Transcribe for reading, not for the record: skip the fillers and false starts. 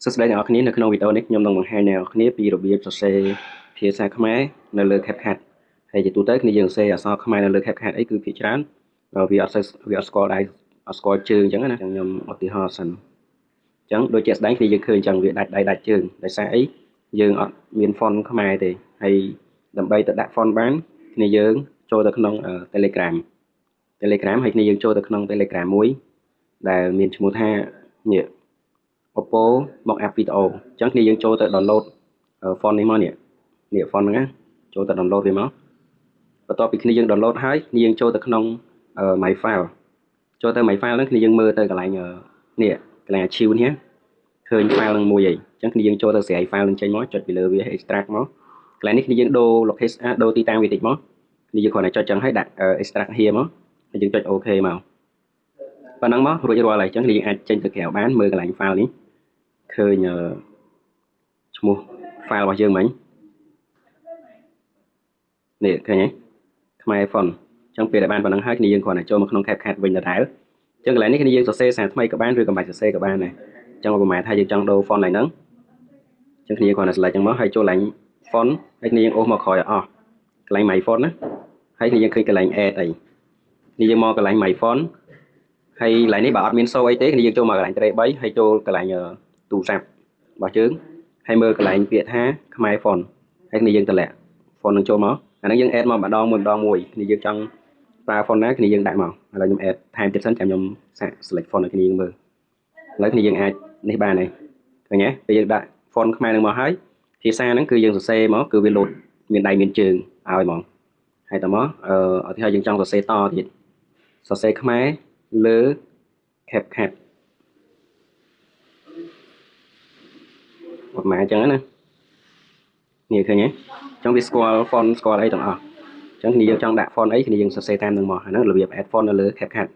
សួស្តីអ្នកនរគ្នានៅក្នុងវីដេអូនេះខ្ញុំនឹងបង្ហាញអ្នកនរគ្នាពីរបៀបសរសេរភាសាខ្មែរនៅលើ CapCut ហើយជាទូទៅគ្នាយើងសរសេរអក្សរខ្មែរនៅលើ CapCut អីគឺភាគច្រើនវាអត់ស្គាល់ដៃអត់ស្គាល់ជើងអញ្ចឹងណាខ្ញុំឧទាហរណ៍សិនអញ្ចឹងដូចជាស្ដែងគ្នាយើងឃើញអញ្ចឹងវាដាច់ដៃដាច់ជើងដោយសារអីយើងអត់មាន font ខ្មែរទេហើយដើម្បីទៅដាក់ font បានគ្នាយើងចូលទៅក្នុង Telegram ហើយគ្នាយើងចូលទៅក្នុង Telegram មួយដែលមានឈ្មោះថានេះOppo មក app video អញ្ចឹងគ្នាយើងចូលទៅ download font នេះមកនេះ font ហ្នឹងណាចូលទៅ download វាមកបន្ទាប់ពីគ្នាយើង download ហើយគ្នាយើងចូលទៅក្នុង my file ចូលទៅ my file ហ្នឹងគ្នាយើងមើលទៅកន្លែងនេះកន្លែង archive នេះឃើញ file ហ្នឹងមួយអីអញ្ចឹងគ្នាយើងចូលទៅស្រាយ file ហ្នឹងចេញមកចុចពីលើវា extract មកកន្លែងនេះគ្នាយើងដូរ location ដូរទីតាំងវាតិចមកគ្នាយើងគ្រាន់តែចុចចឹងហើយដាក់ extract here មកហើយយើងចុច OK មកប៉ុណ្ណឹងមករួចរាល់ហើយអញ្ចឹងគ្នាយើងអាចចេញទៅក្រៅបានមើលកន្លែង file នេះឃើញឈ្មោះ file របស់យើងមិញនេះឃើញទេខ្មែរ font អញ្ចឹងពេលដែលបានប៉ុណ្ណឹងហើយគ្នាយើងគ្រាន់តែចូលមកក្នុង CapCut វិញដដែលអញ្ចឹងកន្លែងនេះគ្នាយើងសរសេរសារថ្មីក៏បានឬក៏មិនបាច់សរសេរក៏បានដែរអញ្ចឹងប្រហែលថាយើងចង់ដូរ font ឡើងហ្នឹងអញ្ចឹងគ្នាគ្រាន់តែ select ចឹងមកហើយចូលឡើង font ហើយគ្នាយើងអូសមកក្រោយអស់កន្លែង my font ណាហើយគ្នាយើងឃើញកន្លែង add អីគ្នាយើងមកកន្លែង my font ហើយកន្លែងនេះបើអត់មានសូអីទេគ្នាយើងចូលមកកន្លែង tray 3ហើយចូលកន្លែងទូរស័ព្ទរបស់យើងហើយមើលកន្លែងពាក្យថាខ្មែរ font ហើយគ្នាយើងតម្លាក់ font នឹងចូលមកអាហ្នឹងយើង add មកម្ដងមួយគ្នាយើងចង់ប្រើ font ណាគ្នាយើងដាក់មកឥឡូវខ្ញុំ add ថែមទៀតសិនចាំខ្ញុំសាក select font ឲ្យគ្នាយើងមើលឥឡូវគ្នាយើងអាចនេះបានហើយឃើញទេពេលយើងដាក់ font ខ្មែរនឹងមកហើយភាសាហ្នឹងគឺយើងសរសេរមកគឺវាលោតមានដៃមានជើងឲ្យហ្មងហើយតមកឧទាហរណ៍យើងចង់សរសេរតទៀតសរសេរខ្មែរលើ CapCut ប្រហែលអញ្ចឹងណានេះឃើញទេអញ្ចឹងវាស្គាល់ font ស្គាល់អីទាំងអស់អញ្ចឹងគ្នាយើងចង់ដាក់ font អីគ្នាយើងសរសេរតាមនឹងមកអាហ្នឹងរបៀប add font នៅលើ CapCut